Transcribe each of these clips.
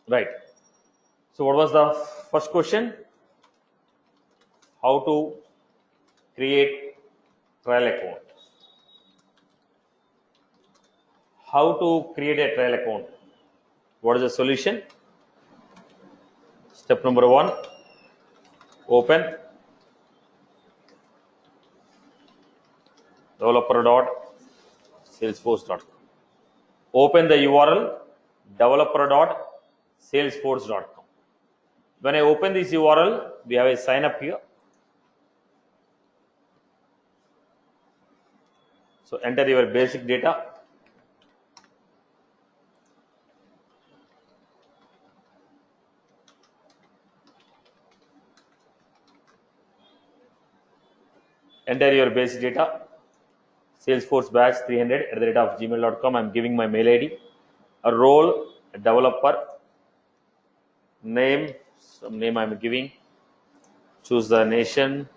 Right. So what was the first question? How to create trial account. How to create a trial account? What is the solution? Step number 1, open developer.salesforce.com. Open the URL developer.salesforce.com. When I open this URL, we have a sign up here. So enter your basic data. Enter your basic data. Salesforce batch 300 @gmail.com. I'm giving my mail ID. A role, a developer. Name, some name I'm giving. Choose the nation.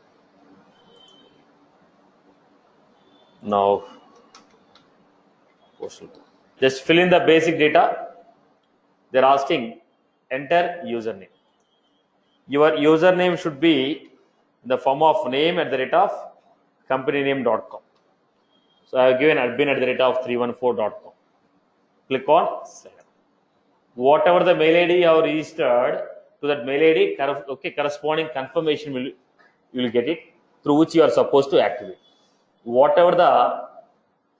Now, postal. Just fill in the basic data. They're asking enter username. Your username should be in the form of name @companyname.com. So I have given admin@314.com. Click on sign up. Whatever the mail ID you have registered, to that mail ID, corresponding confirmation you will get it, through which you are supposed to activate. Whatever the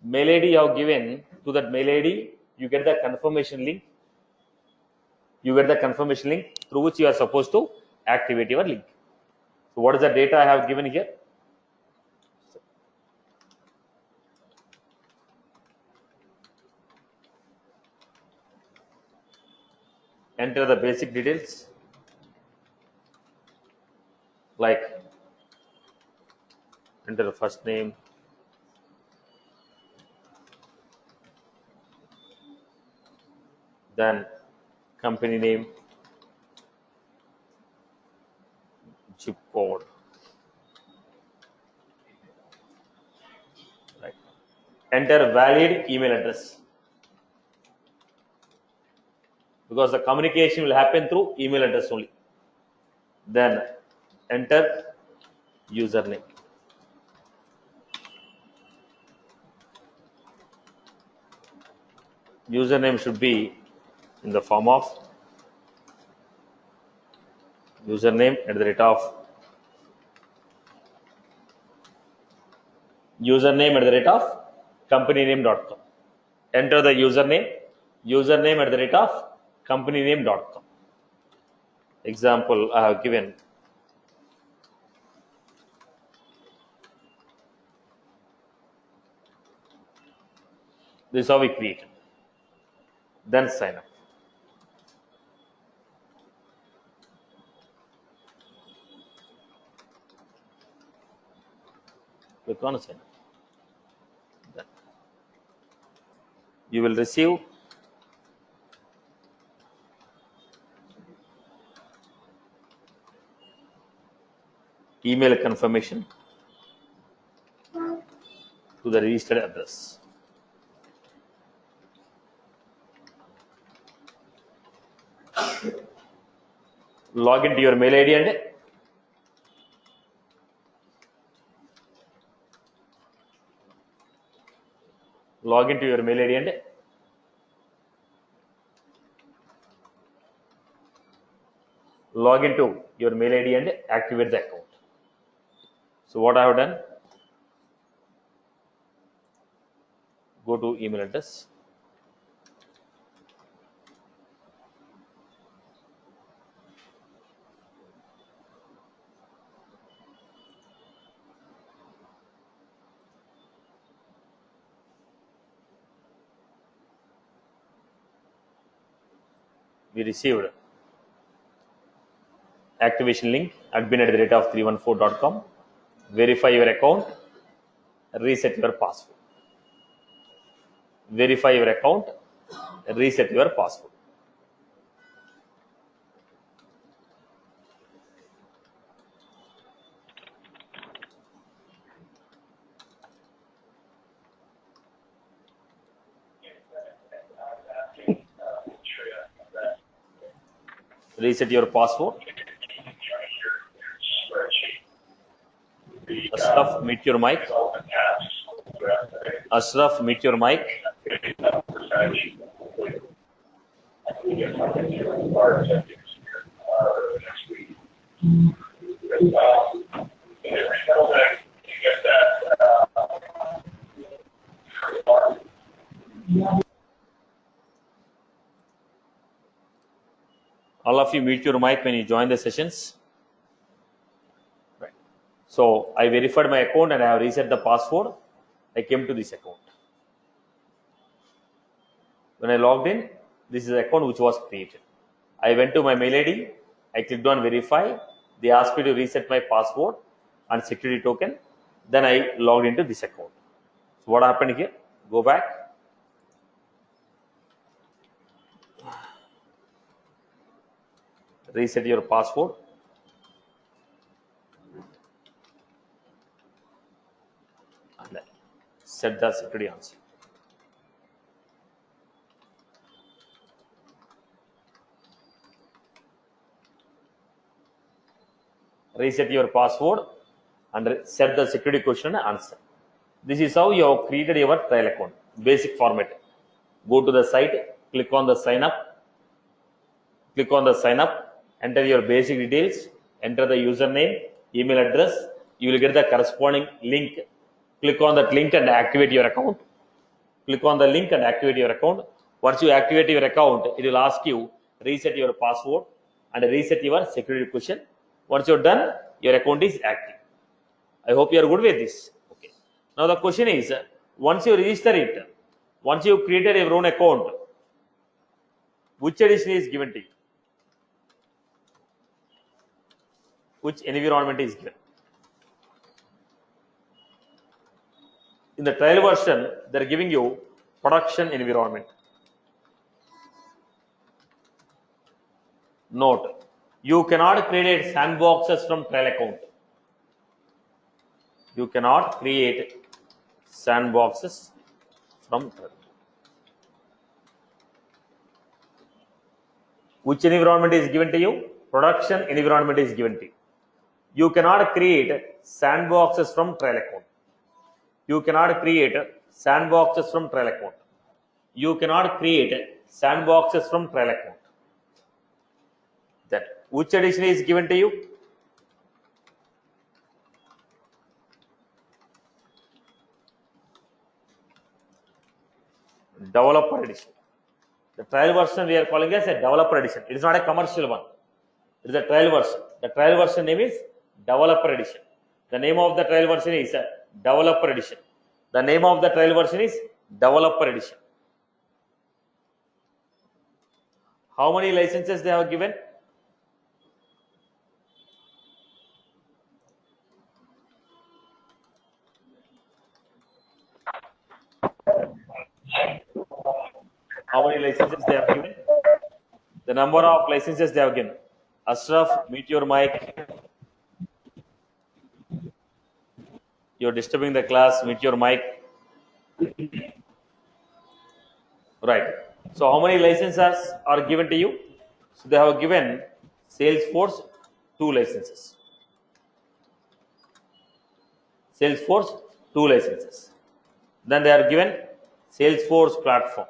mail ID you have given, to that mail ID, you get the confirmation link. Through which you are supposed to activate your link. So what is the data I have given here? Enter the basic details like enter the first name, then company name, zip code. Right. Enter valid email address, because the communication will happen through email address only. Then enter username. Username should be in the form of username @companyname.com. Enter the username @companyname.com. Example I have given. This is how we create. Then sign up. Click on sign up. Then you will receive email confirmation to the registered address. Log into your mail ID and log into your mail ID and log into your mail ID and activate the account. So what I have done, go to email address, we received activation link admin@314.com. Verify your account, reset your password. Verify your account, reset your password. Reset your password. Ashraf, mute your mic. Ashraf, mute your mic. All of you mute your mic when you join the sessions. Right. So I verified my account and I have reset the password. I came to this account. When I logged in, this is the account which was created. I went to my mail ID. I clicked on verify. They asked me to reset my password and security token. Then I logged into this account. So what happened here? Go back. Reset your password. And then set the security answer. Reset your password and set the security question and answer. This is how you have created your trial account. Basic format. Go to the site, click on the sign up. Click on the sign up, enter your basic details, enter the username, email address. You will get the corresponding link. Click on that link and activate your account. Click on the link and activate your account. Once you activate your account, it will ask you reset your password and reset your security question. Once you're done, your account is active. I hope you are good with this. Okay. Now the question is, once you register it, once you created your own account, which edition is given to you? Which environment is given? In the trial version, they are giving you production environment. Note, you cannot create sandboxes from trial account. You cannot create sandboxes from trial. Which environment is given to you? Production environment is given to you. You cannot create sandboxes from trial account. You cannot create sandboxes from trial account. You cannot create sandboxes from trial account. Then, which edition is given to you? Developer edition. The trial version we are calling as a developer edition. It is not a commercial one. It is a trial version. The trial version name is developer edition. The name of the trial version is developer edition. The name of the trial version is developer edition. How many licenses they have given? How many licenses they have given? The number of licenses they have given. Ashraf, mute your mic. You're disturbing the class. Mute your mic. Right. So how many licenses are given to you? So they have given Salesforce 2 licenses. Salesforce 2 licenses. Then they are given Salesforce platform.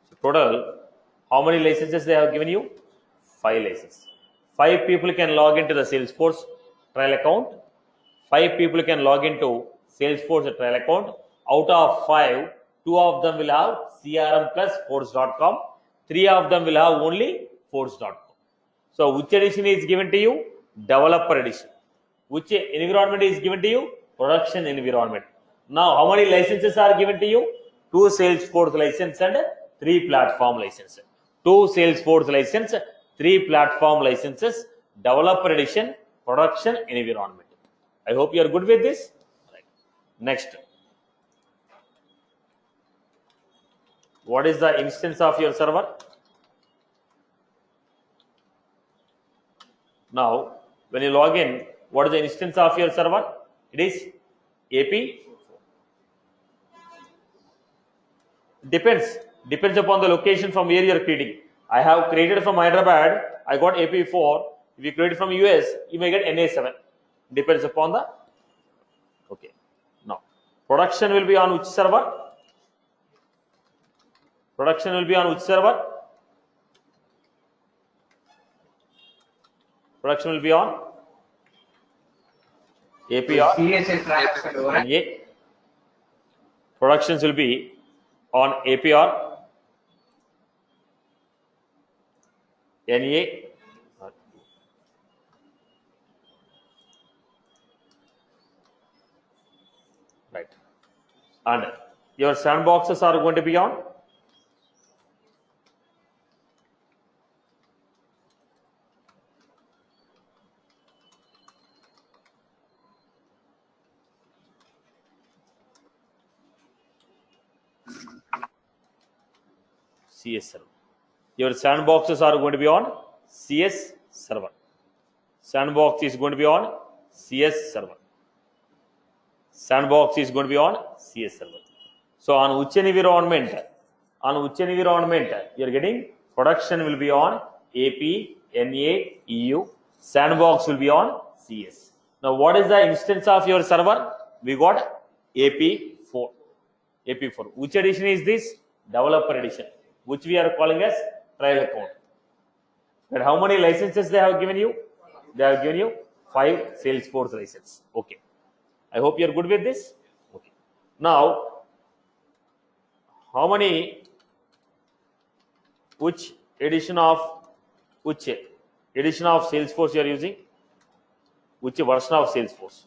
So total, how many licenses they have given you? 5 licenses. 5 people can log into the Salesforce trial account. 5 people can log into Salesforce trial account. Out of 5, 2 of them will have CRM plus Force.com. 3 of them will have only Force.com. So which edition is given to you? Developer edition. Which environment is given to you? Production environment. Now how many licenses are given to you? 2 Salesforce license and 3 platform licenses. 2 Salesforce license, 3 platform licenses, developer edition, production environment. I hope you are good with this. Right. Next. What is the instance of your server? Now, when you log in, what is the instance of your server? It is AP. Depends upon the location from where you are creating. I have created from Hyderabad, I got AP4. If you create from US, you may get NA7. Depends upon the, okay. Now, production will be on which server? Production will be on which server? Production will be on APR. NA. Productions will be on APR, NA, right. And your sandboxes are going to be on CS server. Your sandboxes are going to be on CS server. Sandbox is going to be on CS server. Sandbox is going to be on CS server. So on which environment? You are getting production will be on AP, NA, EU. Sandbox will be on CS. Now what is the instance of your server? We got AP4. AP4. Which edition is this? Developer edition, which we are calling as trial account. And how many licenses they have given you? They have given you 5 Salesforce licenses. Okay. I hope you are good with this. Okay. Now, how many, which edition of Salesforce you are using? Which version of Salesforce?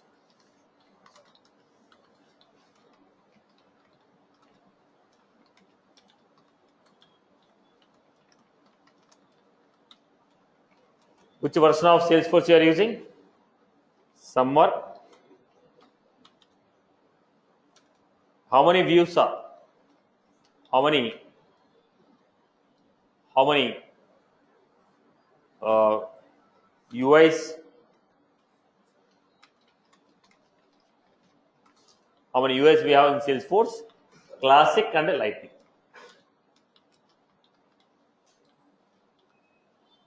Which version of Salesforce you are using? Summer. How many views are? How many UIs? How many UIs we have in Salesforce? Classic and Lightning.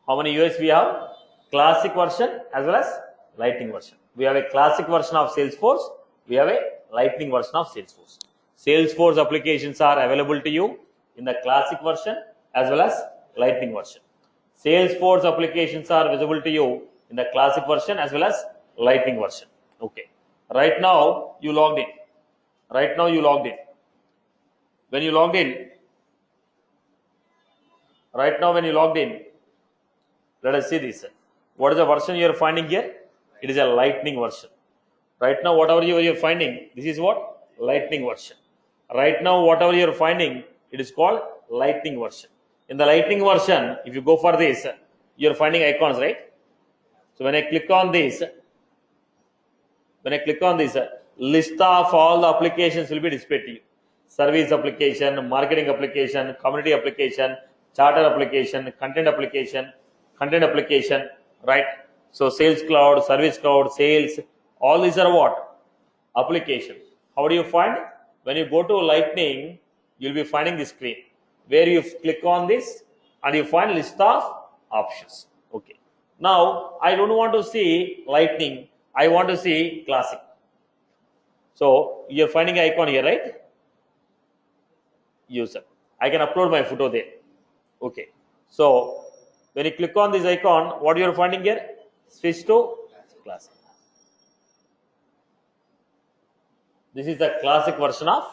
How many UIs we have? Classic version as well as Lightning version. We have a classic version of Salesforce. We have a Lightning version of Salesforce. Salesforce applications are available to you in the classic version as well as Lightning version. Salesforce applications are visible to you in the classic version as well as Lightning version. Okay. Right now you logged in. When you logged in, let us see this. What is the version you are finding here? It is a Lightning version. Right now, whatever you are finding, this is what? Lightning version. Right now, whatever you are finding, it is called Lightning version. In the Lightning version, if you go for this, you are finding icons, right? So when I click on this, list of all the applications will be displayed to you. Service application, marketing application, community application, charter application, content application, right? So Sales Cloud, Service Cloud, Sales, all these are what? Applications. How do you find? When you go to Lightning, you will be finding this screen where you click on this and you find list of options. Okay. Now, I don't want to see Lightning. I want to see Classic. So, you are finding an icon here, right? User. I can upload my photo there. Okay. So, when you click on this icon, what you are finding here? Switch to Classic. This is the classic version of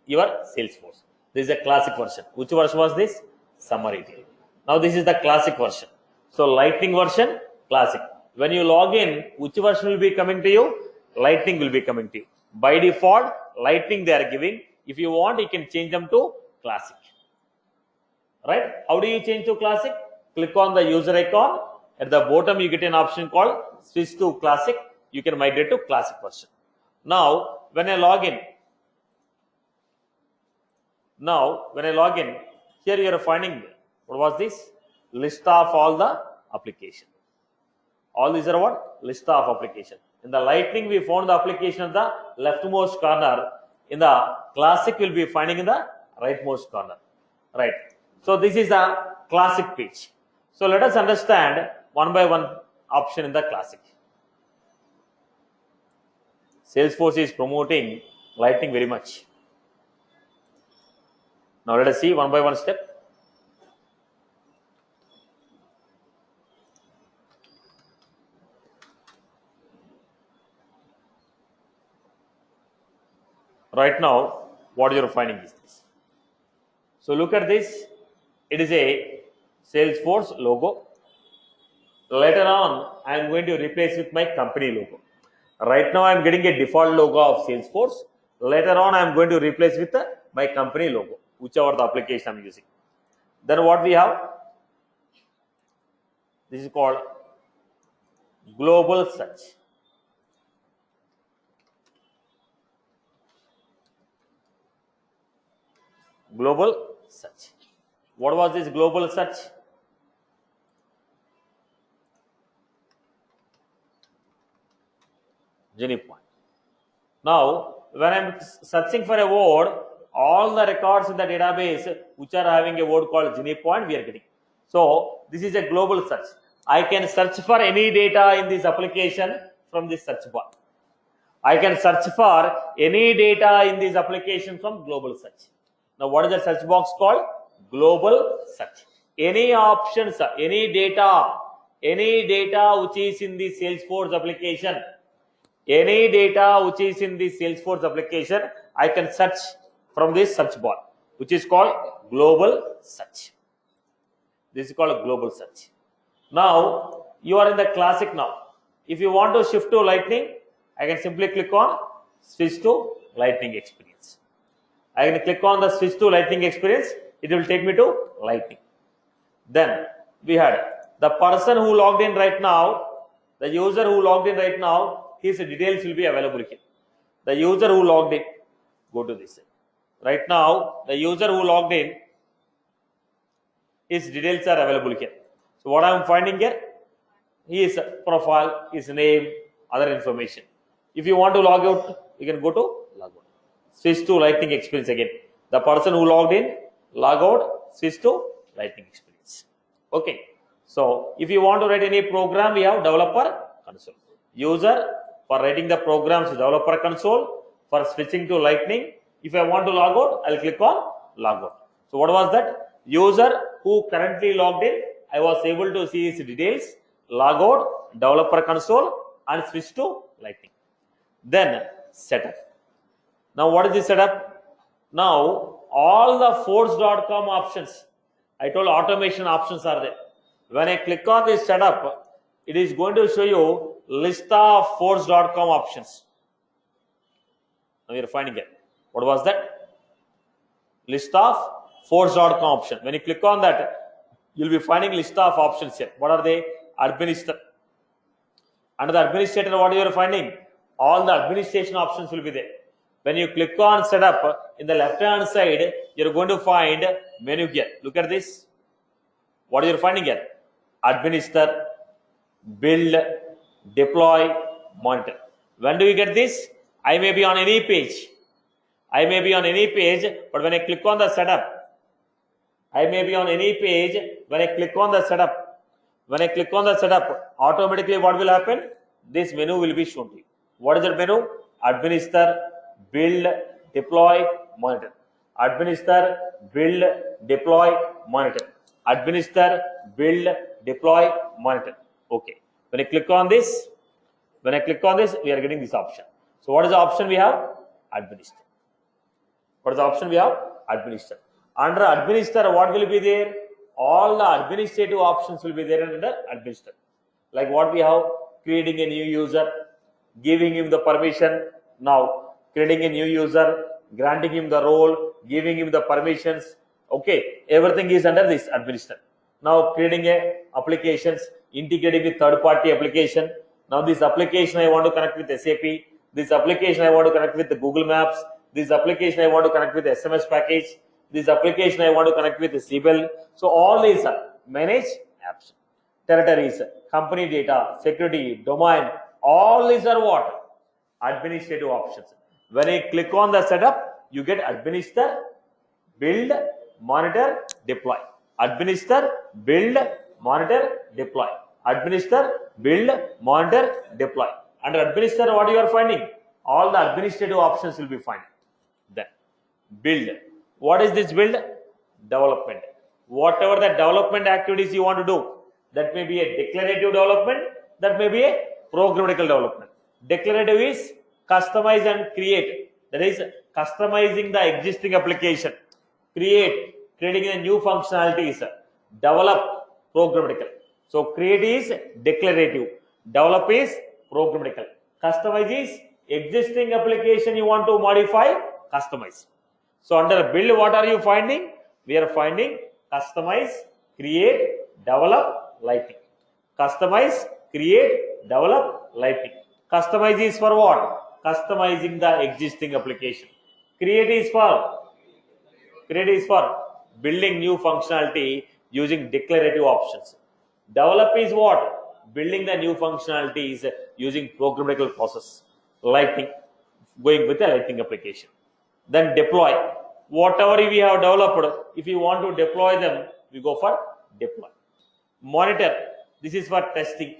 your Salesforce. This is a classic version. Which version was this? Summer 18. Now this is the classic version. So Lightning version, classic. When you log in, which version will be coming to you? Lightning will be coming to you. By default, Lightning they are giving. If you want, you can change them to classic. Right? How do you change to classic? Click on the user icon. At the bottom, you get an option called switch to classic. You can migrate to classic version. Now, when I log in, here you are finding, what was this? List of all the application. All these are what? List of application. In the Lightning, we found the application at the leftmost corner. In the Classic, we'll be finding in the rightmost corner. Right. So this is a classic page. So let us understand one by one option in the classic. Salesforce is promoting Lightning very much. Now let us see one by one step. Right now, what you are finding is this. So look at this. It is a Salesforce logo. Later on, I am going to replace with my company logo. Right now, I am getting a default logo of Salesforce. Later on, I am going to replace with my company logo, whichever the application I am using. Then what we have? This is called global search. Global search. What was this global search? Genie point. Now, when I am searching for a word, all the records in the database which are having a word called Genie point, we are getting. So, this is a global search. I can search for any data in this application from this search bar. I can search for any data in this application from global search. Now, what is the search box called? Global search. Any options, any data which is in the Salesforce application, any data which is in the Salesforce application, I can search from this search bar, which is called global search. This is called global search. Now, you are in the classic now. If you want to shift to Lightning, I can simply click on switch to Lightning experience. I can click on the switch to Lightning experience. It will take me to Lightning. Then we had the person who logged in right now, the user who logged in right now, his details will be available here. The user who logged in, go to this side. Right now, the user who logged in, his details are available here. So what I am finding here, his profile, his name, other information. If you want to log out, you can go to log out. Switch to Lightning experience again. The person who logged in, log out, switch to Lightning experience. Okay. So if you want to write any program, we have developer console. User for writing the programs, developer console. For switching to Lightning, if I want to log out, I'll click on log out. So what was that? User who currently logged in, I was able to see his details, log out, developer console, and switch to Lightning. Then setup. Now what is the setup? Now all the force.com options, I told automation options are there. When I click on this setup, it is going to show you list of force.com options. Now you are finding it. What was that? List of force.com option. When you click on that, you will be finding list of options here. What are they? Administrator. Under the administrator, what you are finding? All the administration options will be there. When you click on setup, in the left hand side, you are going to find menu here. Look at this. What you are finding here? Administer, build, deploy, monitor. When do you get this? I may be on any page. I may be on any page, but when I click on the setup, I may be on any page. When I click on the setup, automatically what will happen? This menu will be shown to you. What is the menu? Administer, build, deploy, monitor. Administer, build, deploy, monitor. Administer, build, deploy, monitor. Okay. When I click on this, we are getting this option. So what is the option we have? Administer. What is the option we have? Administer. Under administer, what will be there? All the administrative options will be there under administer. Like what we have? Creating a new user, giving him the permission. Now, creating a new user, granting him the role, giving him the permissions. Okay, everything is under this administer. Now, creating a applications, integrating with third-party application. Now, this application I want to connect with SAP. This application I want to connect with the Google Maps. This application I want to connect with the SMS package. This application I want to connect with the Siebel. So, all these are manage apps, territories, company data, security, domain. All these are what? Administrative options. When I click on the setup, you get administer, build, monitor, deploy. Administer, build, monitor, deploy. Administer, build, monitor, deploy. Under administer, what you are finding? All the administrative options will be fine. Then build. What is this build? Development. Whatever the development activities you want to do, that may be a declarative development, that may be a programmatical development. Declarative is customize and create. That is customizing the existing application. Creating a new functionalities. Develop, programmatical. So create is declarative. Develop is programmatical. Customize is existing application you want to modify, customize. So under build, what are you finding? We are finding customize, create, develop, lightning. Customize, create, develop, lightning. Customize is for what? Customizing the existing application. Create is for building new functionality using declarative options. Develop is what? Building the new functionalities using programmatical process. Lightning, going with the lightning application. Then deploy. Whatever we have developed, if you want to deploy them, we go for deploy. Monitor. This is for testing.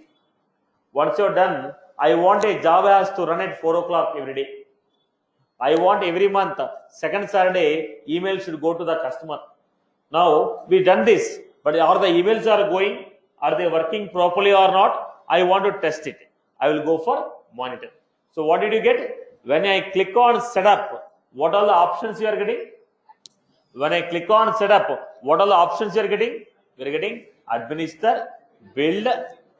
Once you're done, I want a Java has to run at 4 o'clock every day. I want every month, second Saturday, email should go to the customer. Now, we done this, but are the emails are going? Are they working properly or not? I want to test it. I will go for monitor. So what did you get? When I click on setup, what are the options you are getting? When I click on setup, what are the options you are getting? We are getting administer, build,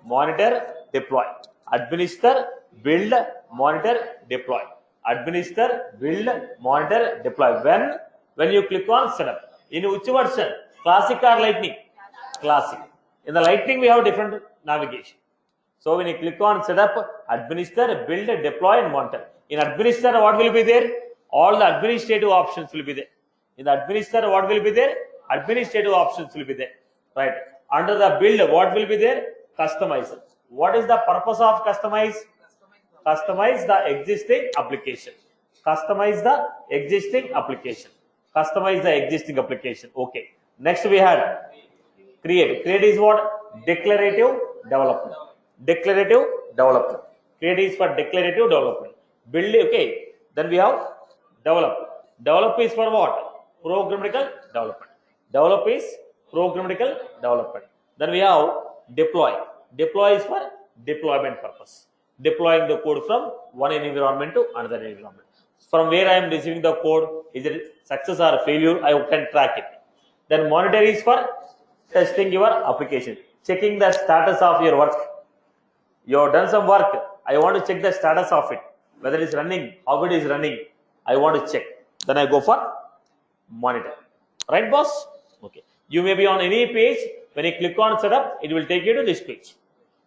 monitor, deploy. Administer, build, monitor, deploy. Administer, build, monitor, deploy. When you click on setup, in which version? Classic or lightning? Classic. In the lightning, we have different navigation. So when you click on setup, administer, build, deploy, and monitor. In administer, what will be there? All the administrative options will be there. In the administer, what will be there? Administrative options will be there. Right. Under the build, what will be there? Customize. What is the purpose of customize? Customize the existing application. Customize the existing application. Customize the existing application. Okay. Next we had create. Create is what? Declarative development. Declarative development. Create is for declarative development. Build. Okay. Then we have develop. Develop is for what? Programmatical development. Develop is programmatical development. Then we have deploy. Deploy is for deployment purpose. Deploying the code from one environment to another environment. From where I am receiving the code, is it success or failure, I can track it. Then monitor is for testing your application, checking the status of your work. You have done some work, I want to check the status of it, whether it is running, how it is running, I want to check. Then I go for monitor. Right, boss? Okay. You may be on any page, when you click on setup, it will take you to this page.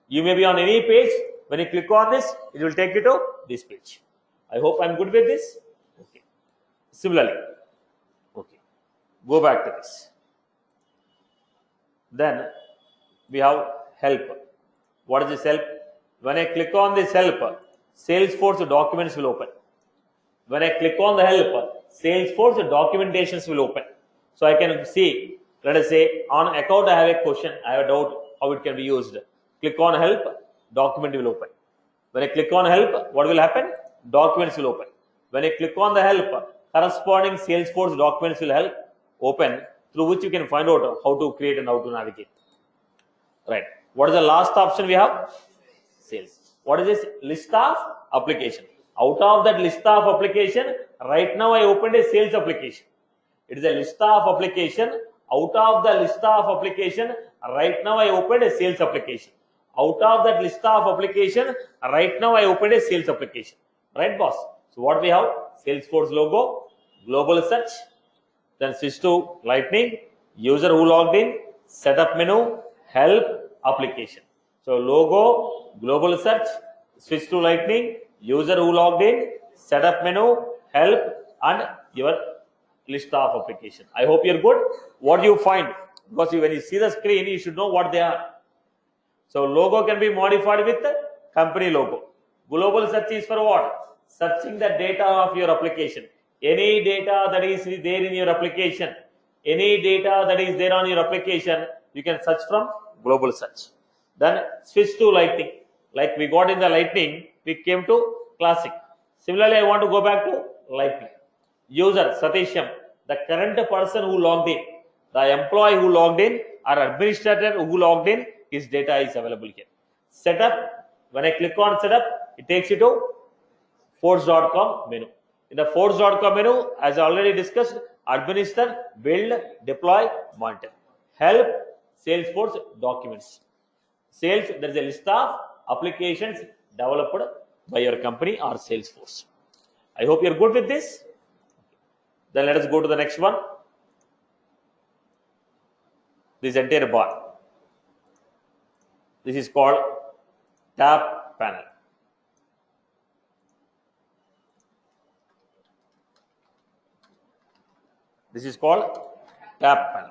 You may be on any page, when you click on this, it will take you to this page. I hope I'm good with this. Okay. Similarly, okay. Go back to this. Then we have help. What is this help? When I click on this help, Salesforce documents will open. When I click on the help, Salesforce documentations will open. So I can see, let us say, on account I have a question, I have a doubt how it can be used. Click on help, document will open. When I click on help, what will happen? Documents will open. When I click on the help, corresponding Salesforce documents will open, through which you can find out how to create and how to navigate. Right. What is the last option we have? Sales. What is this? List of application. Out of that list of application, right now I opened a sales application. It is a list of application. Out of the list of application, right now I opened a sales application. Out of that list of application, right now I opened a sales application. Right, boss? So what we have? Salesforce logo, global search, then switch to lightning, user who logged in, setup menu, help, application. So logo, global search, switch to lightning, user who logged in, setup menu, help, and your list of application. I hope you're good. What do you find? Because when you see the screen, you should know what they are. So logo can be modified with the company logo. Global search is for what? Searching the data of your application. Any data that is there in your application, any data that is there on your application, you can search from global search. Then switch to lightning. Like we got in the lightning, we came to classic. Similarly, I want to go back to lightning. User Satisham, the current person who logged in, the employee who logged in or administrator who logged in, his data is available here. Setup, when I click on setup, it takes you to force.com menu. In the force.com menu, as I already discussed, administer, build, deploy, monitor. Help, Salesforce documents. Sales, there is a list of applications developed by your company or Salesforce. I hope you're good with this. Then let us go to the next one. This entire bar. This is called tab panel. This is called tab panel.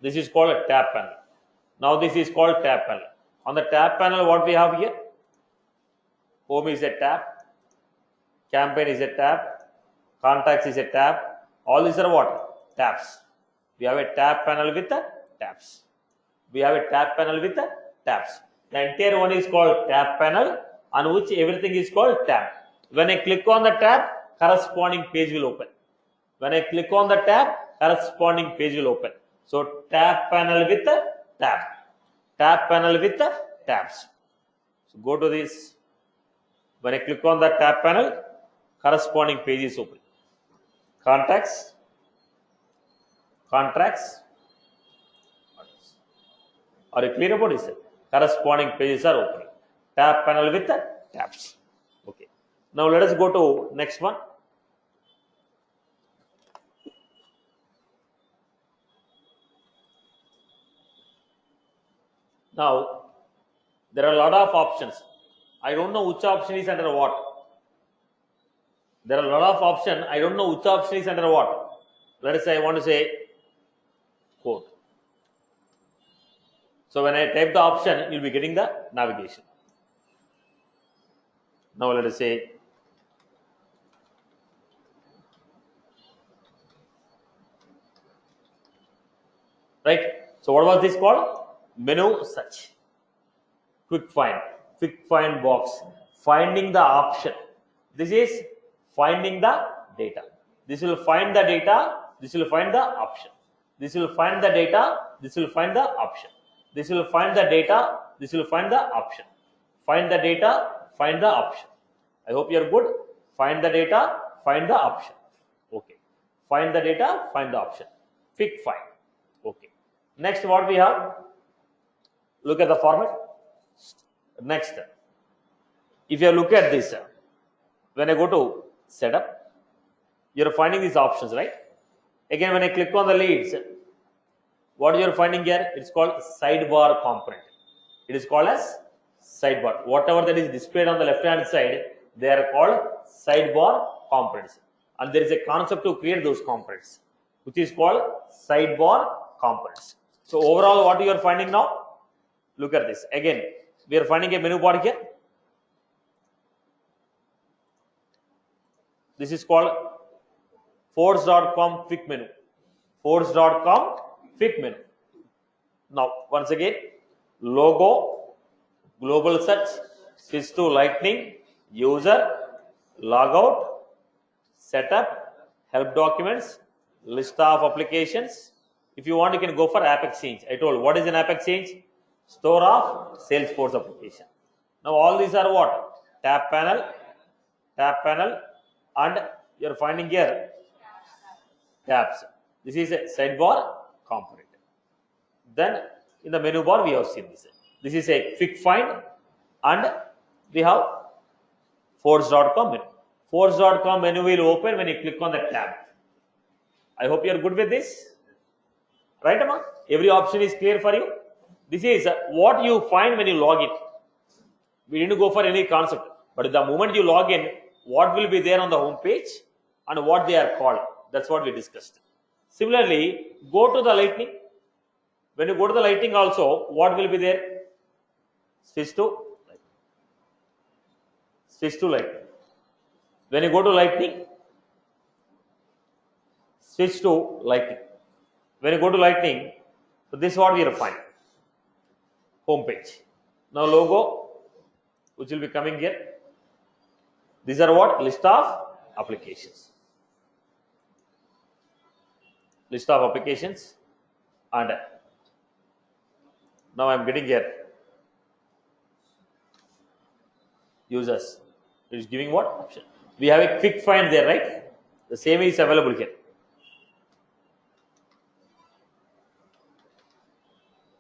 This is called a tab panel. Now this is called tab panel. On the tab panel, what we have here? Home is a tab. Campaign is a tab. Contacts is a tab. All these are what? Tabs. We have a tab panel with the tabs. We have a tab panel with the tabs. The entire one is called tab panel, on which everything is called tab. When I click on the tab, corresponding page will open. When I click on the tab, corresponding page will open. So tab panel with the tab. Tab panel with the tabs. So go to this. When I click on the tab panel, corresponding page is open. Contacts. Contracts. Are you clear about this? Corresponding pages are opening. Tab panel with the tabs. Okay. Now let us go to next one. Now there are a lot of options. I don't know which option is under what. There are a lot of options. I don't know which option is under what. Let us say I want to say code. So when I type the option, you'll be getting the navigation. Now let us say right. So what was this called? Menu search. Quick find box, finding the option. This is finding the data. This will find the data. This will find the option. This will find the data. This will find the option. This will find the data. This will find the option. Find the data. Find the option. I hope you are good. Find the data. Find the option. Okay. Find the data. Find the option. Quick find. Okay. Next, what we have? Look at the format. Next, if you look at this, when I go to setup, you're finding these options, right? Again, when I click on the leads, what you're finding here, it's called sidebar component. It is called as sidebar. Whatever that is displayed on the left hand side, they are called sidebar components. And there is a concept to create those components, which is called sidebar components. So overall, what you are finding now? Look at this. Again, we are finding a menu bar here. This is called force.com quick menu. Force.com quick menu. Now, once again, logo, global search, switch to lightning, user, logout, setup, help documents, list of applications. If you want, you can go for app exchange. I told what is an app exchange? Store of Salesforce application. Now all these are what? Tab panel, and you are finding here tabs. This is a sidebar component. Then in the menu bar we have seen this. This is a quick find, and we have force.com menu. Force.com menu will open when you click on the tab. I hope you are good with this. Right, Amma? Every option is clear for you. This is what you find when you log in. We didn't go for any concept, but the moment you log in, what will be there on the home page and what they are called. That's what we discussed. Similarly, go to the lightning. When you go to the lightning also, what will be there? Switch to lightning. When you go to lightning, switch to Lightning. When you go to Lightning, so this is what we are finding. Home page. Now logo, which will be coming here. These are what? List of applications. List of applications, and now I am getting here users. It is giving what option? We have a quick find there, right? The same is available here.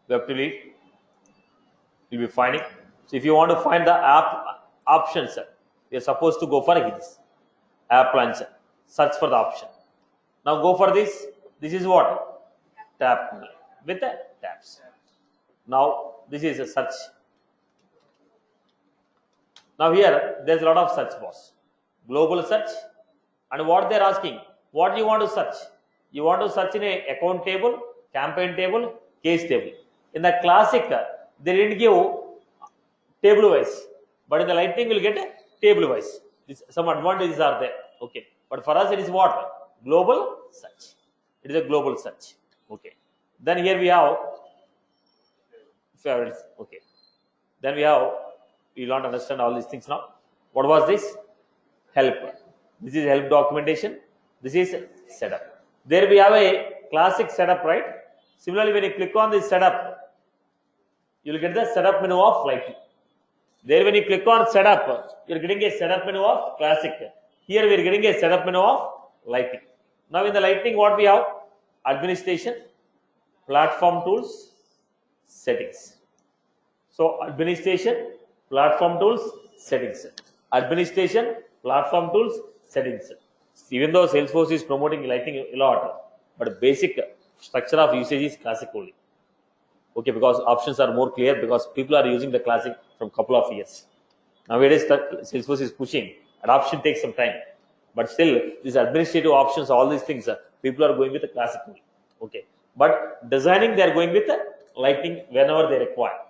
We have to lead. You'll be finding. So if you want to find the app options, we are supposed to go for this app launcher. Search for the option. Now go for this. This is what? Tab with the tabs. Now this is a search. Now here there is a lot of search box. Global search, and what they are asking, what you want to search? You want to search in a account table, campaign table, case table. In the classic, they didn't give table wise, but in the Lightning will get a table wise. Some advantages are there. Okay, but for us it is what? Global search. It is a global search. Okay. Then here we have favorites. Okay. Then we have, we don't understand all these things now. What was this? Help. This is help documentation. This is setup. There we have a classic setup, right? Similarly, when you click on this setup, you will get the setup menu of Lightning. There when you click on setup, you are getting a setup menu of classic. Here we are getting a setup menu of Lightning. Now in the Lightning, what we have? Administration, platform tools, settings. So administration, platform tools, settings. Administration, platform tools, settings. Even though Salesforce is promoting Lightning a lot, but basic structure of usage is classic only. Okay, because options are more clear because people are using the classic from couple of years. Nowadays, Salesforce is pushing. Adoption takes some time. But still, these administrative options, all these things, people are going with the classic only. Okay. But designing, they are going with the Lightning whenever they require.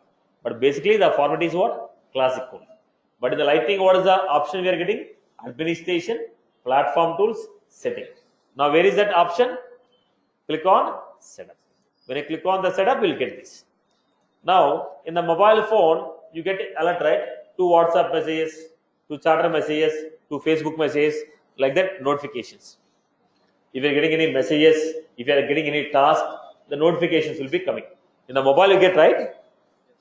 But basically, the format is what? Classic only. But in the Lightning, what is the option we are getting? Administration, platform tools, setting. Now, where is that option? Click on setup. When you click on the setup, we'll get this. Now, in the mobile phone, you get alert, right? 2 WhatsApp messages, 2 Chatter messages, 2 Facebook messages, like that notifications. If you are getting any messages, if you are getting any task, the notifications will be coming. In the mobile, you get, right?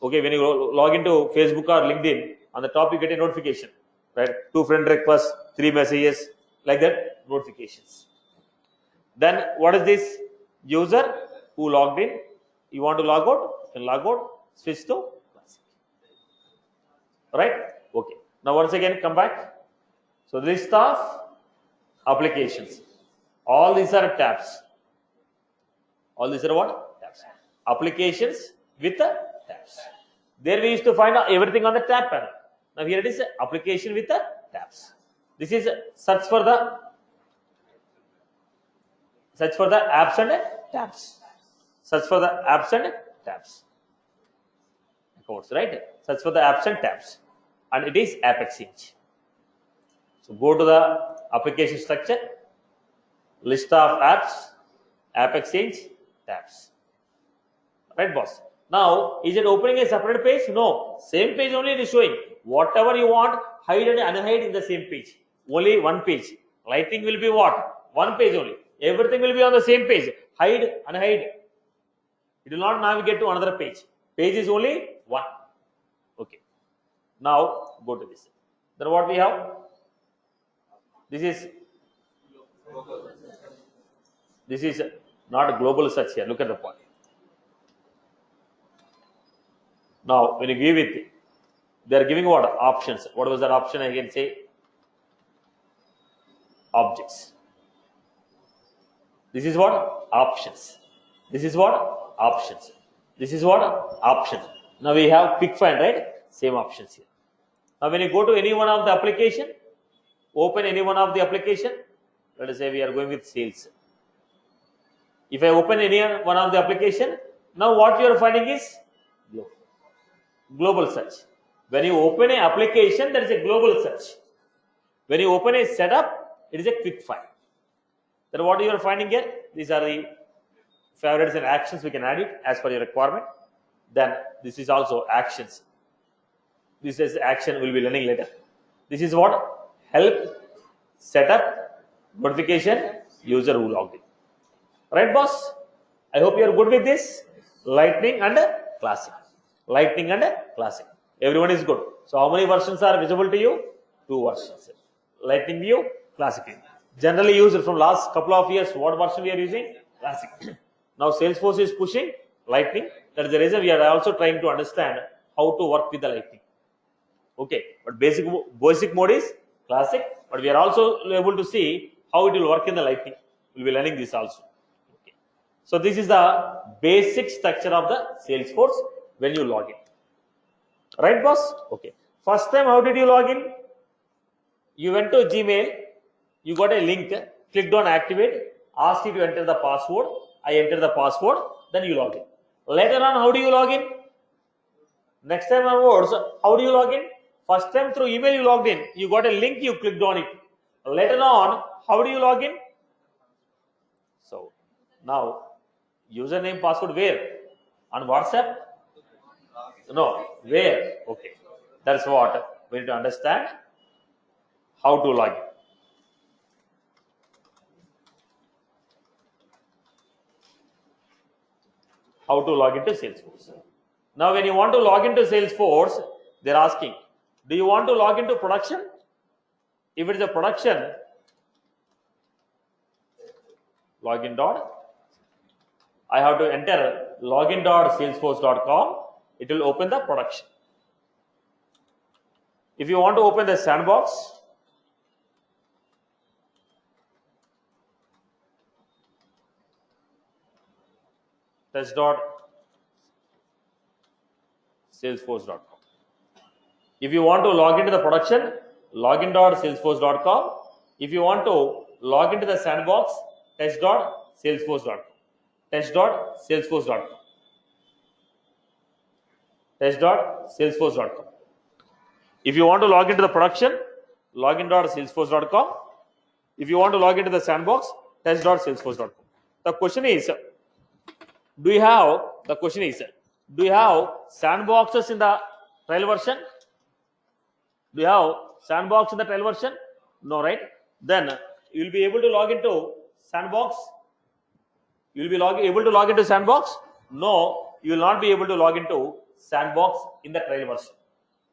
Okay, when you log into Facebook or LinkedIn, on the top you get a notification, right? 2 friend requests, 3 messages, like that notifications. Then what is this? User who logged in, you want to log out, you can log out, switch to classic. Right? Okay. Now once again come back. So list of applications. All these are tabs. All these are what? Tabs. Applications with the tabs. There we used to find everything on the tab panel. Now here it is application with the tabs. This is search for the apps and tabs. Search for the apps and tabs. Accounts, right? Search for the apps and tabs. And it is App Exchange. So go to the application structure, list of apps, App Exchange, tabs. Right, boss? Now, is it opening a separate page? No. Same page only it is showing. Whatever you want, hide and unhide in the same page. Only one page. Lightning will be what? One page only. Everything will be on the same page. Hide, unhide. It will not navigate to another page. Page is only one. Okay. Now, go to this. Then what we have? This is not a global search here. Look at the point. Now, when you give it, they are giving what? Options. What was that option? I can say objects. This is what? Options. This is what? Options. This is what? Options. Now we have quick find, right? Same options here. Now when you go to any one of the application, open any one of the application, let us say we are going with sales. If I open any one of the application, now what you are finding is global search. When you open an application, there is a global search. When you open a setup, it is a quick find. Then what you are finding here? These are the favorites and actions. We can add it as per your requirement. Then this is also actions. This is action we'll be learning later. This is what? Help, setup, notification, user who logged in. Right, boss? I hope you are good with this. Lightning and classic. Lightning and classic. Everyone is good. So how many versions are visible to you? 2 versions. Lightning view, classic view. Generally used from last couple of years. What version we are using? Classic. Now Salesforce is pushing lightning. That is the reason we are also trying to understand how to work with the lightning. Okay, but basic mode is classic. But we are also able to see how it will work in the lightning. We will be learning this also. Okay. So this is the basic structure of the Salesforce when you log in. Right, boss? Okay. First time, how did you log in? You went to Gmail, you got a link, clicked on activate, asked you to enter the password. I entered the password, then you log in. Later on, how do you log in? Next time onwards, how do you log in? First time through email you logged in, you got a link, you clicked on it. Later on, how do you log in? So now, username, password where? On WhatsApp? No, where? Okay. That's what we need to understand how to log in. How to log into Salesforce. Now, when you want to log into Salesforce, they're asking, do you want to log into production? If it is a production, login dot. I have to enter login.salesforce.com. It will open the production. If you want to open the sandbox, test.salesforce.com. If you want to log into the production, login.salesforce.com. If you want to log into the sandbox, test.salesforce.com. Test.salesforce.com. Test.salesforce.com. If you want to log into the production, login.salesforce.com. If you want to log into the sandbox, test.salesforce.com. The question is, do you have sandboxes in the trial version? Do you have sandbox in the trial version? No, right? Then you will be able to log into sandbox. You will be able to log into sandbox? No, you will not be able to log into sandbox in the trial version.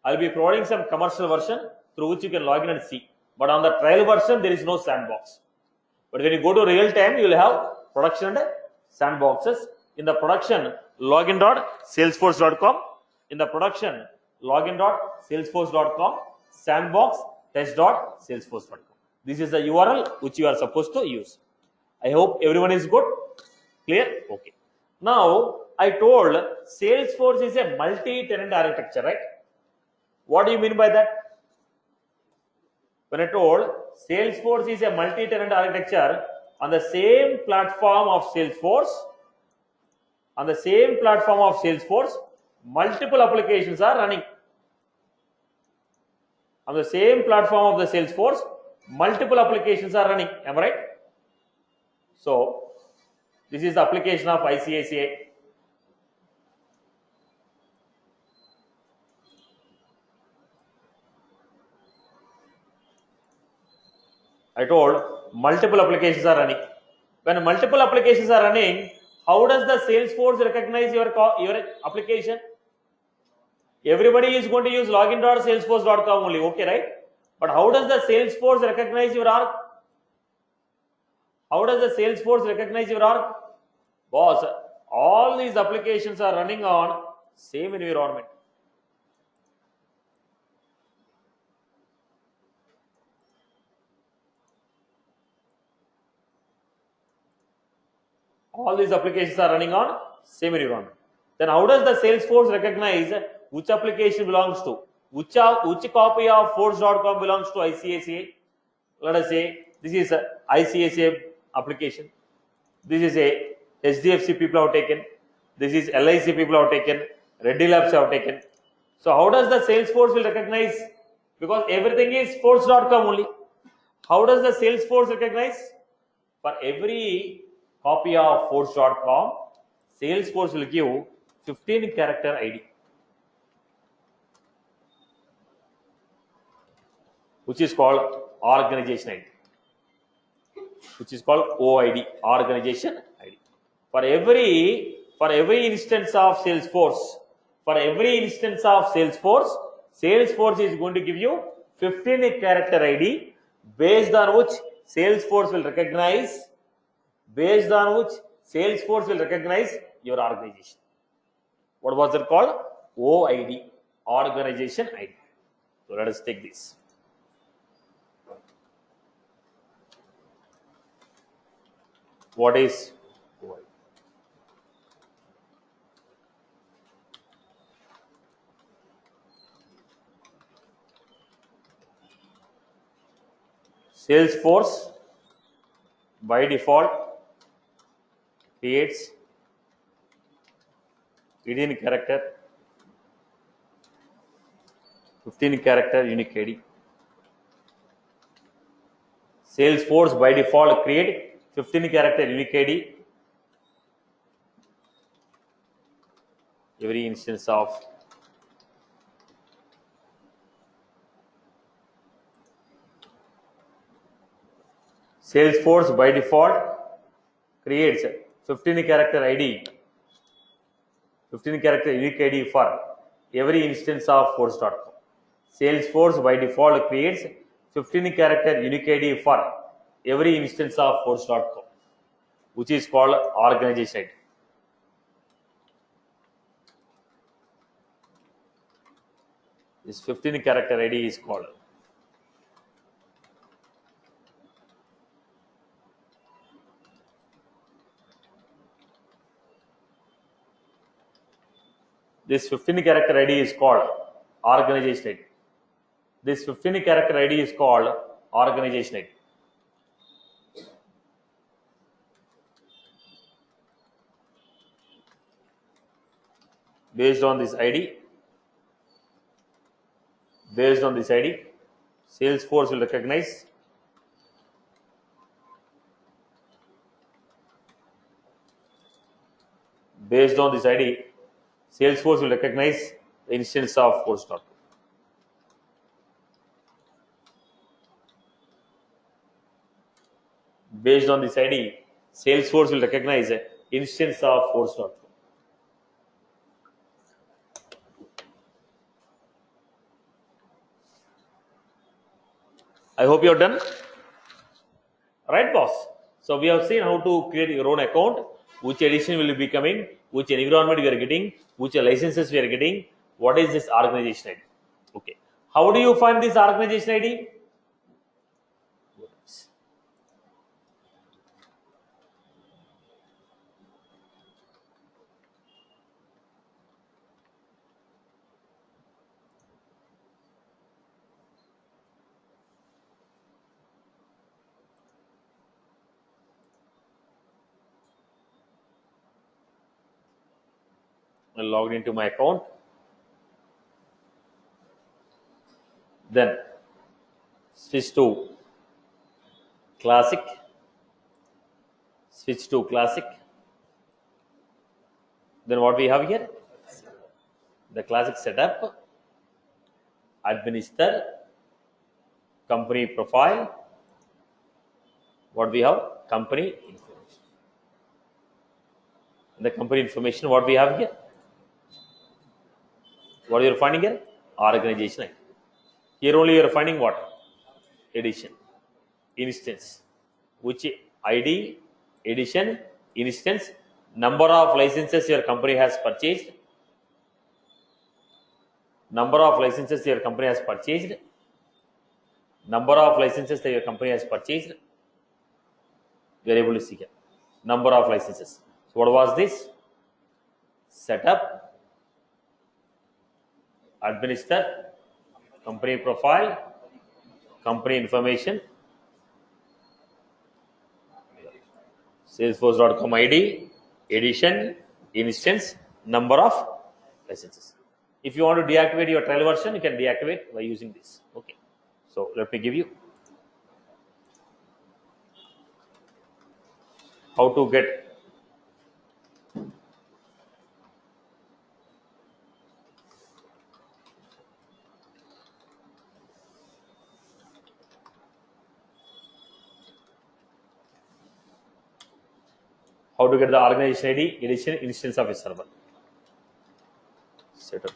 I will be providing some commercial version through which you can log in and see. But on the trial version, there is no sandbox. But when you go to real time, you will have production and sandboxes. In the production, login.salesforce.com. In the production, login.salesforce.com. Sandbox, test.salesforce.com. This is the URL which you are supposed to use. I hope everyone is good. Clear? Okay. Now, I told Salesforce is a multi-tenant architecture, right? What do you mean by that? When I told Salesforce is a multi-tenant architecture, on the same platform of Salesforce, multiple applications are running. On the same platform of the Salesforce, multiple applications are running. Am I right? So, this is the application of ICICI. I told multiple applications are running. When multiple applications are running, how does the Salesforce recognize your application? Everybody is going to use login.salesforce.com only, okay, right? But how does the Salesforce recognize your org? How does the Salesforce recognize your org? Boss, all these applications are running on same environment. All these applications are running on same environment. Then how does the Salesforce recognize which application belongs to? Which copy of force.com belongs to ICICI? Let us say this is a ICICI application. This is a HDFC people have taken. This is LIC people have taken. Reddy Labs have taken. So how does the Salesforce will recognize? Because everything is force.com only. How does the Salesforce recognize? For every copy of force.com, Salesforce will give 15 character ID, which is called organization ID, which is called OID, organization ID. For every instance of Salesforce, Salesforce is going to give you 15 character ID, based on which Salesforce will recognize your organization. What was it called? OID, organization ID. So let us take this. What is OID? Salesforce by default creates 18 character, 15 character unique ID. Salesforce by default create 15 character unique ID every instance of Salesforce by default creates 15 character ID, 15 character unique ID for every instance of force.com. Salesforce by default creates 15 character unique ID for every instance of force.com, which is called organization ID. This 15 character ID is called. This 15 character ID is called organization ID. This 15 character ID is called organization ID. Based on this ID, Salesforce will recognize the instance of force.com. Based on this ID, Salesforce will recognize an instance of force.com. I hope you are done. Right, boss? So we have seen how to create your own account, which edition will be coming, which environment we are getting, which licenses we are getting, what is this organization ID. Okay. How do you find this organization ID? I logged into my account. Then switch to classic. Then what we have here? The classic setup, administer, company profile. What we have? Company information. The company information, what we have here? What you are finding here? Organization ID. Here only you are finding what? Edition, instance, which ID, edition, instance, number of licenses your company has purchased, number of licenses that your company has purchased, we are able to see here. Number of licenses. So what was this? Setup, administer, company profile, company information, Salesforce.com ID, edition, instance, number of licenses. If you want to deactivate your trial version, you can deactivate by using this. Okay. So let me give you. How to get the organization ID, edition, instance of a server. Setup.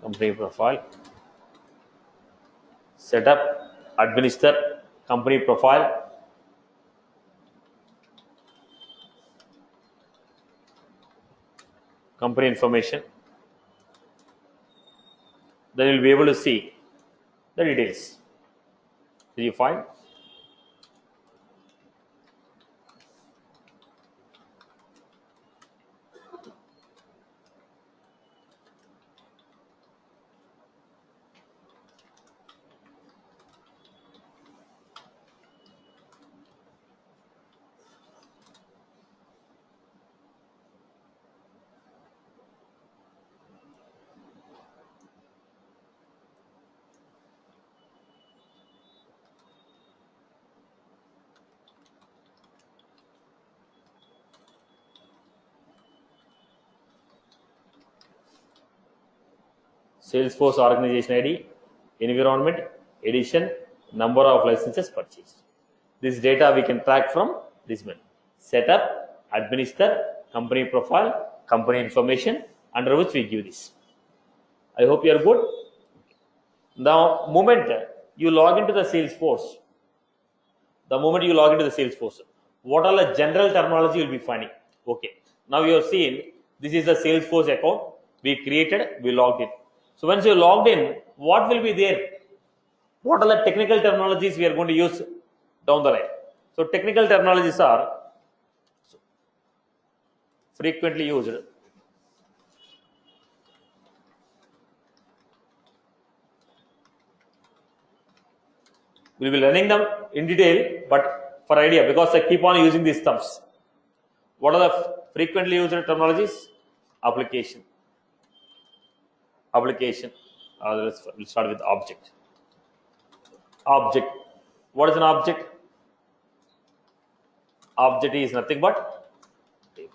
Company profile. Setup, administer, company profile. Company information. Then you'll be able to see the details. Did you find? Salesforce organization ID, environment, edition, number of licenses purchased. This data we can track from this menu. Setup, administer, company profile, company information, under which we give this. I hope you are good. Now, moment you log into the Salesforce, what are the general terminology you will be finding? Okay. Now you have seen this is the Salesforce account we created, we logged in. So once you logged in, what will be there? What are the technical terminologies we are going to use down the line? So technical terminologies are frequently used. We will be learning them in detail, but for idea, because I keep on using these terms. What are the frequently used terminologies? Application. We'll start with object. Object. What is an object? Object is nothing but table.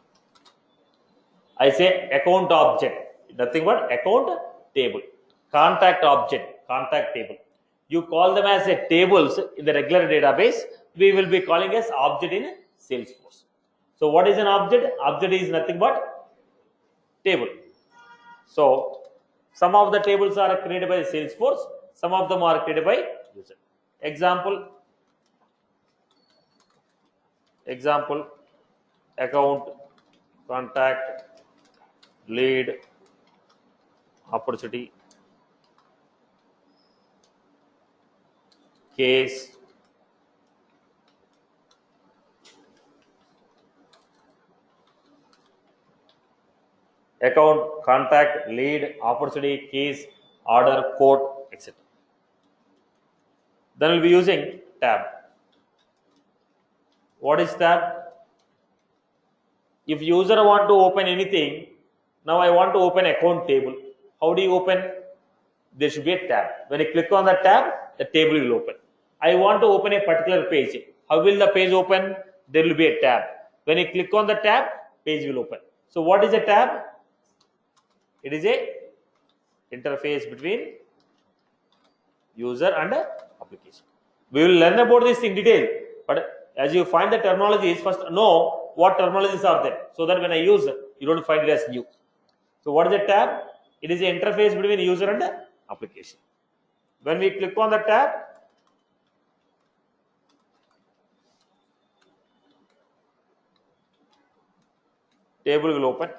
I say account object, nothing but account table. Contact object, contact table. You call them as a tables in the regular database. We will be calling as object in Salesforce. So what is an object? Object is nothing but table. So some of the tables are created by Salesforce, some of them are created by user. Example, account, contact, lead, opportunity, case, account, contact, lead, opportunity, case, order, code, etc. Then we'll be using tab. What is tab? If user want to open anything, now I want to open account table. How do you open? There should be a tab. When you click on the tab, the table will open. I want to open a particular page. How will the page open? There will be a tab. When you click on the tab, page will open. So what is a tab? It is a interface between user and application. We will learn about this in detail, but as you find the terminologies, first know what terminologies are there, so that when I use you don't find it as new. So what is a tab? It is an interface between user and application. When we click on the tab, table will open.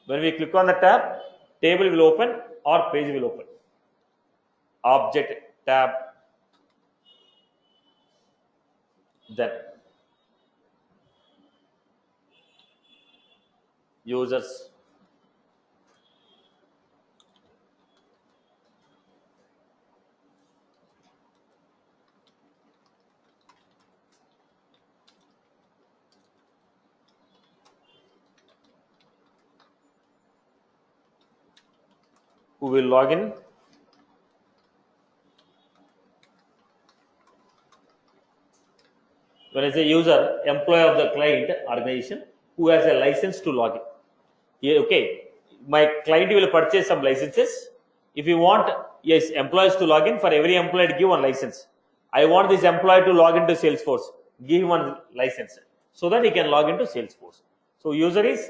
When we click on the tab, table will open or page will open. Object tab, then users, who will log in when I say user, employee of the client organization who has a license to log in. Yeah, okay, my client will purchase some licenses. If you want, yes, employees to log in, for every employee give one license. I want this employee to log into Salesforce, give him one license so that he can log into Salesforce. So user is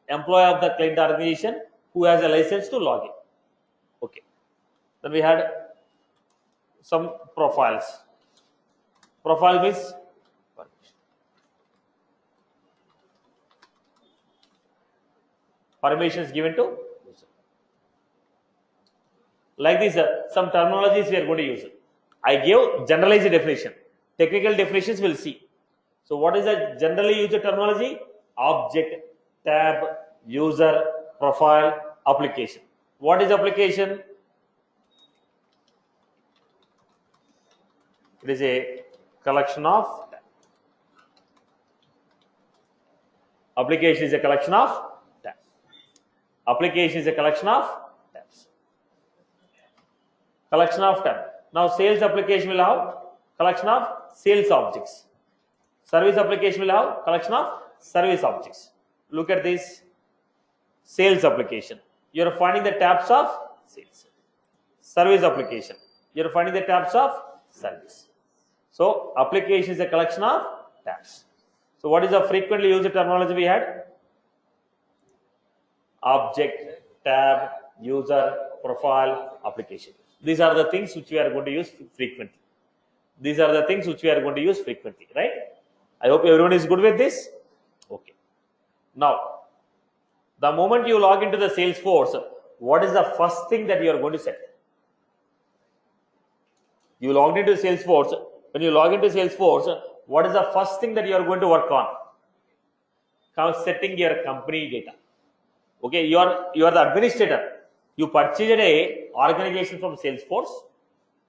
employee of the client organization who has a license to log in. Okay, then we had some profiles. Profile means permissions given to user. Like this, some terminologies we are going to use. I gave generalized definition. Technical definitions we'll see. So what is the generally used terminology? Object, tab, user, profile, application. What is application? It is a collection of application is a collection of tabs. Application is a collection of tabs. Collection of tabs. Now sales application will have collection of sales objects. Service application will have collection of service objects. Look at this sales application. You are finding the tabs of sales. Service application. You are finding the tabs of service. So application is a collection of tabs. So what is the frequently used terminology we had? Object, tab, user, profile, application. These are the things which we are going to use frequently. These are the things which we are going to use frequently, right? I hope everyone is good with this. Okay. Now, the moment you log into the Salesforce, what is the first thing that you are going to set? You logged into Salesforce. When you log into Salesforce, what is the first thing that you are going to work on? Setting your company data. Okay, you are the administrator. You purchased a organization from Salesforce.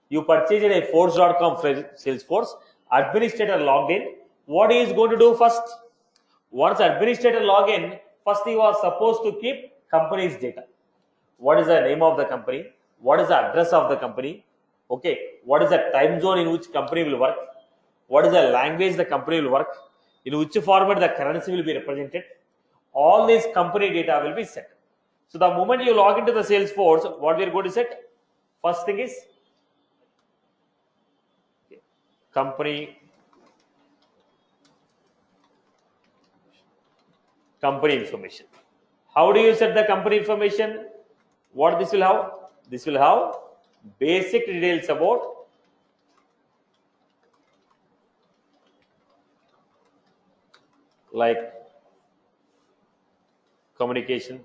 You purchased a force.com Salesforce. Administrator logged in. What he is going to do first? Once administrator log in, first he was supposed to keep company's data. What is the name of the company? What is the address of the company? Okay, what is the time zone in which company will work? What is the language the company will work? In which format the currency will be represented? All these company data will be set. So the moment you log into the Salesforce, what we are going to set? First thing is company information. How do you set the company information? What this will have? This will have basic details about like communication,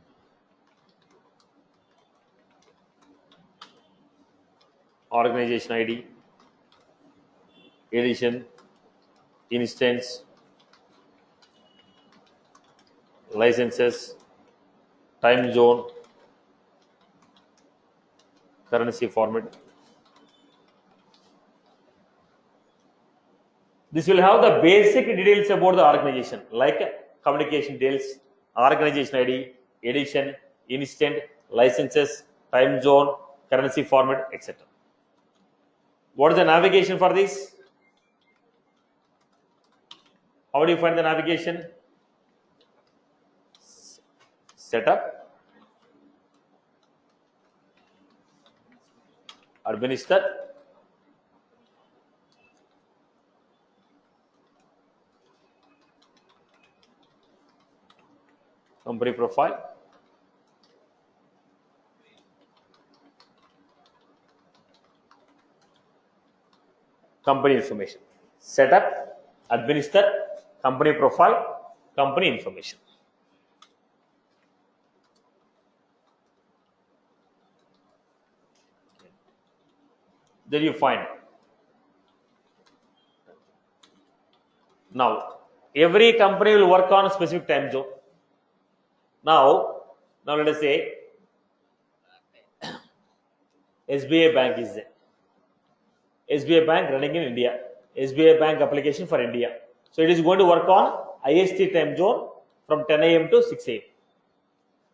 organization ID, edition, instance, licenses, time zone, currency format. This will have the basic details about the organization like communication details, organization ID, edition, instant, licenses, time zone, currency format, etc. What is the navigation for this? How do you find the navigation? Setup, administer, company profile, company information. Setup, administer, company profile, company information. Then you find. Now, every company will work on a specific time zone. Now let us say SBI Bank is there. SBI Bank running in India. SBI Bank application for India. So it is going to work on IST time zone from 10 a.m. to 6 a.m.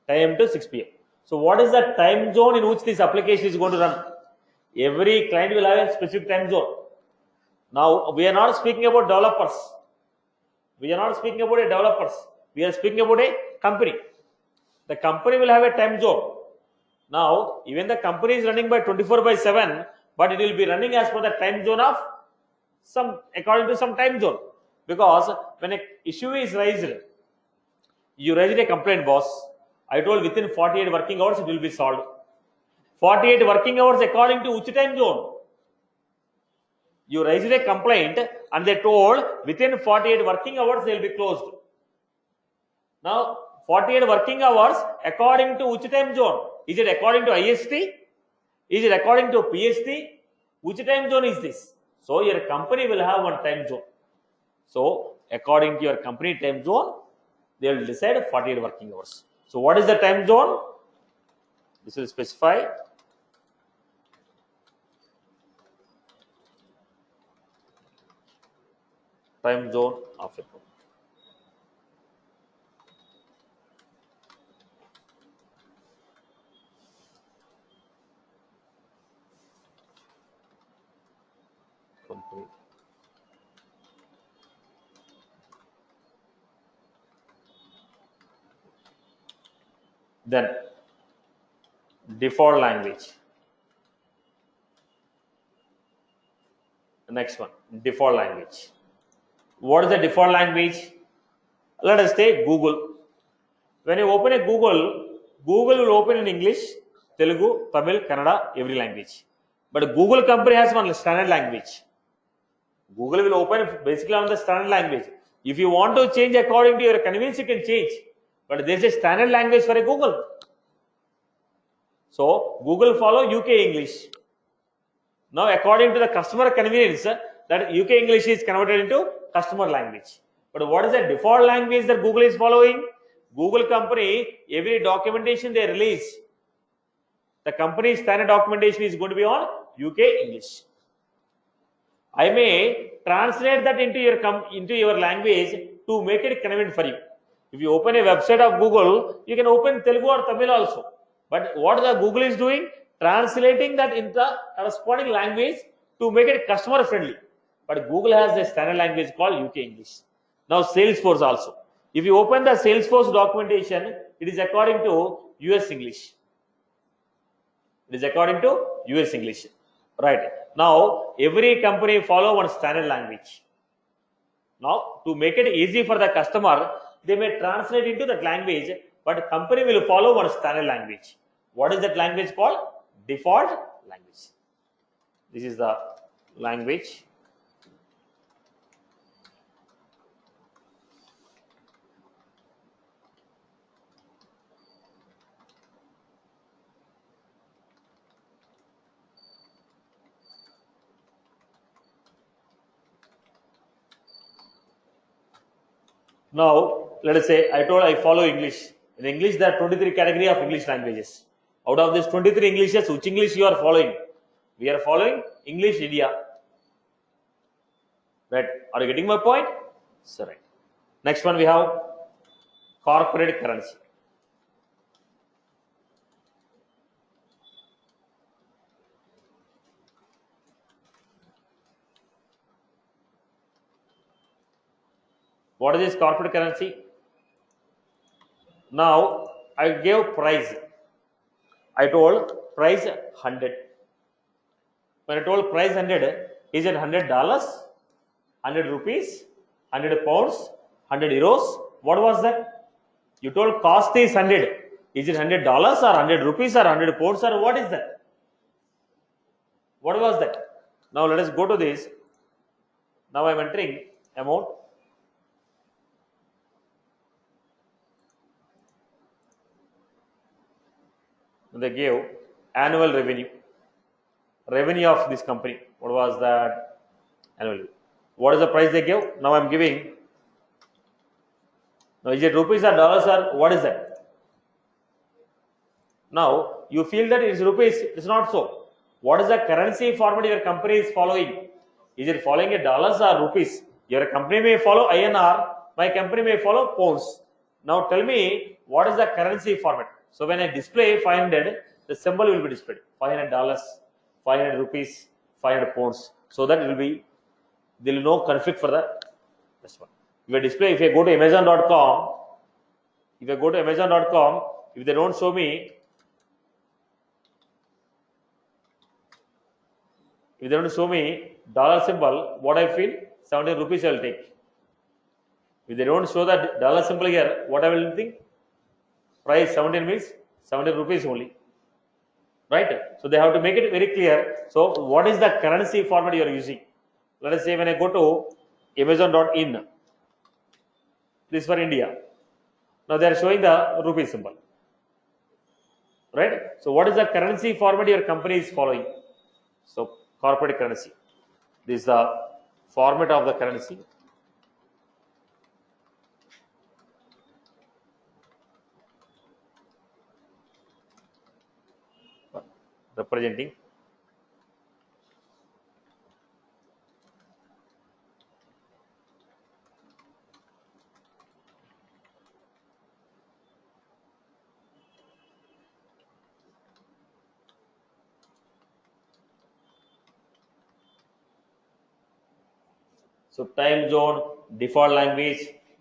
10 a.m. to 6 p.m. So what is the time zone in which this application is going to run? Every client will have a specific time zone. Now we are not speaking about developers. We are not speaking about a developers. We are speaking about a company. The company will have a time zone. Now, even the company is running by 24/7, but it will be running as per the time zone of according to some time zone. Because when an issue is raised, you raised a complaint, boss. I told within 48 working hours it will be solved. 48 working hours according to which time zone? You raised a complaint and they told within 48 working hours they will be closed. Now, 48 working hours according to which time zone? Is it according to IST? Is it according to PST? Which time zone is this? So, your company will have one time zone. So, according to your company time zone, they will decide 48 working hours. So, what is the time zone? This will specify time zone of a company. Then default language. The next one, default language. What is the default language? Let us take Google. When you open a Google, Google will open in English, Telugu, Tamil, Kannada, every language. But Google company has one standard language. Google will open basically on the standard language. If you want to change according to your convenience, you can change. But there is a standard language for a Google. So Google follow UK English. Now according to the customer convenience, that UK English is converted into customer language. But what is the default language that Google is following? Google company, every documentation they release, the company's standard documentation is going to be on UK English. I may translate that into your language to make it convenient for you. If you open a website of Google, you can open Telugu or Tamil also. But what the Google is doing? Translating that into the corresponding language to make it customer friendly. But Google has a standard language called UK English. Now Salesforce also. If you open the Salesforce documentation, it is according to US English. It is according to US English. Right. Now every company follow one standard language. Now to make it easy for the customer, they may translate into that language, but company will follow one standard language. What is that language called? Default language. This is the language. Now, let us say I told I follow English. In English, there are 23 categories of English languages. Out of these 23 Englishes, which English you are following? We are following English India. Right? Are you getting my point? So, right. Next one we have corporate currency. What is this corporate currency? Now I gave price. I told price 100. When I told price 100, is it $100, 100 rupees, 100 pounds, 100 euros? What was that? You told cost is 100. Is it $100 or 100 rupees or 100 pounds or what is that? What was that? Now let us go to this. Now I am entering amount. They gave annual revenue of this company. What was that? Annually. What is the price they gave? Now I am giving. Now is it rupees or dollars or what is that? Now you feel that it is rupees. It's not so. What is the currency format your company is following? Is it following a dollars or rupees? Your company may follow INR. My company may follow pounds. Now tell me what is the currency format? So when I display 500, the symbol will be displayed $500, 500 rupees, 500 pounds. So that it will be, there will be no conflict for the this one. If I display, if I go to Amazon.com, if they don't show me, dollar symbol, what I feel, 17 rupees I will take. If they don't show that dollar symbol here, what I will think? Price 17 means 17 rupees only. Right? So they have to make it very clear. So what is the currency format you are using? Let us say when I go to Amazon.in, this is for India. Now they are showing the rupee symbol. Right? So what is the currency format your company is following? So corporate currency. This is the format of the currency. Representing so time zone, default language,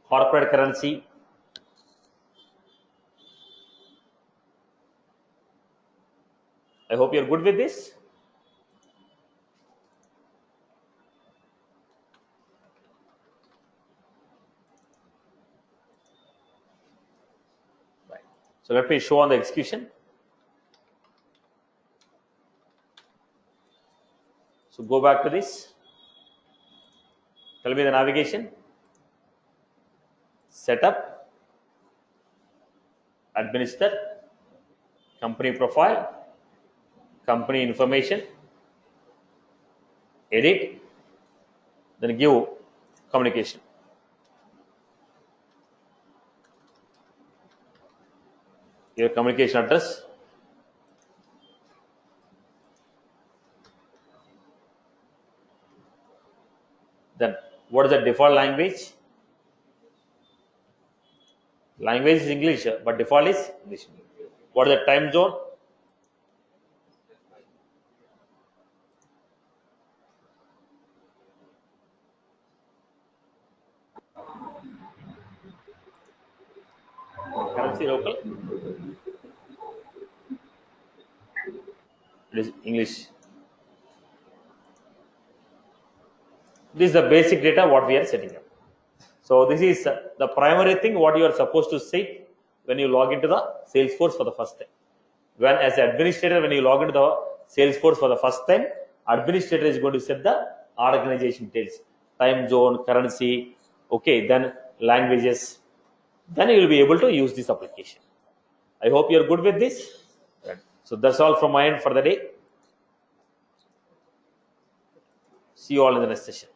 corporate currency. I hope you're good with this. Right. So let me show on the execution. So go back to this. Tell me the navigation. Setup, administer, company profile, company information, edit, then give communication. Your communication address. Then what is the default language? Language is English, but default is English. What is the time zone? Currency local. It is English. This is the basic data what we are setting up. So this is the primary thing what you are supposed to see when you log into the Salesforce for the first time. When as an administrator, when you log into the Salesforce for the first time, administrator is going to set the organization details, time zone, currency, okay, then languages. Then you will be able to use this application. I hope you are good with this. Right. So that's all from my end for the day. See you all in the next session.